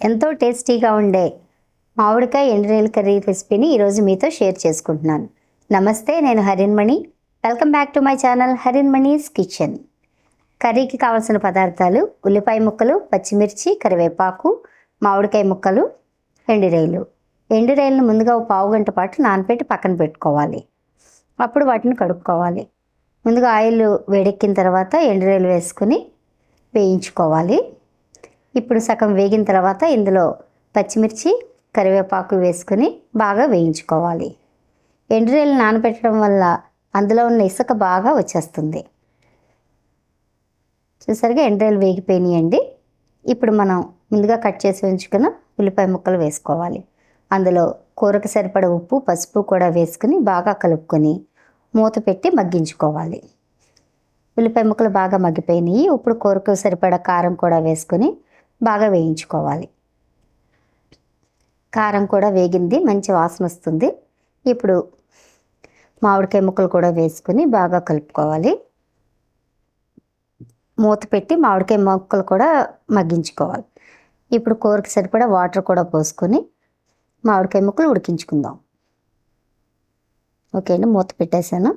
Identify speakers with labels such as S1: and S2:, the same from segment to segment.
S1: ఎంతో టేస్టీగా ఉండే మామిడికాయ ఎండురేలు కర్రీ రెసిపీని ఈరోజు మీతో షేర్ చేసుకుంటున్నాను. నమస్తే, నేను Harinmani. Welcome back to my channel Harinmani's kitchen. కర్రీకి కావాల్సిన పదార్థాలు: ఉల్లిపాయ ముక్కలు, పచ్చిమిర్చి, కరివేపాకు, మామిడికాయ ముక్కలు, ఎండురేలు. ఎండురేలను ముందుగా ఒక పావు గంట పాటు నానబెట్టి పక్కన పెట్టుకోవాలి. అప్పుడు వాటిని కడుక్కోవాలి. ముందుగా ఆయిల్ వేడెక్కిన తర్వాత ఎండురేలు వేసుకుని వేయించుకోవాలి. ఇప్పుడు సగం వేగిన తర్వాత ఇందులో పచ్చిమిర్చి, కరివేపాకు వేసుకుని బాగా వేయించుకోవాలి. ఎండురేలు నానబెట్టడం వల్ల అందులో ఉన్న ఇసుక బాగా వచ్చేస్తుంది. చూసారుగా ఎండురేలు వేగిపోయినాయండి. ఇప్పుడు మనం ముందుగా కట్ చేసి ఉంచుకున్న ఉల్లిపాయ ముక్కలు వేసుకోవాలి. అందులో కూరకు సరిపడ ఉప్పు, పసుపు కూడా వేసుకుని బాగా కలుపుకొని మూత పెట్టి మగ్గించుకోవాలి. ఉల్లిపాయ ముక్కలు బాగా మగ్గిపోయినాయి. ఇప్పుడు కూరకు సరిపడ కారం కూడా వేసుకొని బాగా వేయించుకోవాలి. కారం కూడా వేగింది, మంచి వాసన వస్తుంది. ఇప్పుడు మామిడికాయ ముక్కలు కూడా వేసుకొని బాగా కలుపుకోవాలి. మూత పెట్టి మామిడికాయ ముక్కలు కూడా మగ్గించుకోవాలి. ఇప్పుడు కూరకు సరిపడా వాటర్ కూడా పోసుకొని మామిడికాయ ముక్కలు ఉడికించుకుందాం. ఓకే అండి, మూత పెట్టేశాను.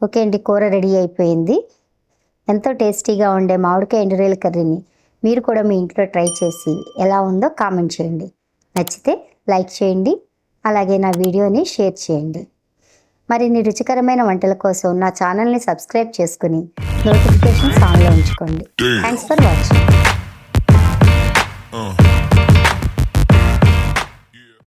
S1: ఓకే అండి, కూర రెడీ అయిపోయింది. ఎంతో టేస్టీగా ఉండే మామిడికాయ ఎండురేలు కర్రీని మీరు కూడా మీ ఇంట్లో ట్రై చేసి ఎలా ఉందో కామెంట్ చేయండి. నచ్చితే లైక్ చేయండి, అలాగే నా వీడియోని షేర్ చేయండి. మరిన్ని రుచికరమైన వంటల కోసం నా ఛానల్ని సబ్స్క్రైబ్ చేసుకుని నోటిఫికేషన్స్ ఆన్లో ఉంచుకోండి. Thanks for watching.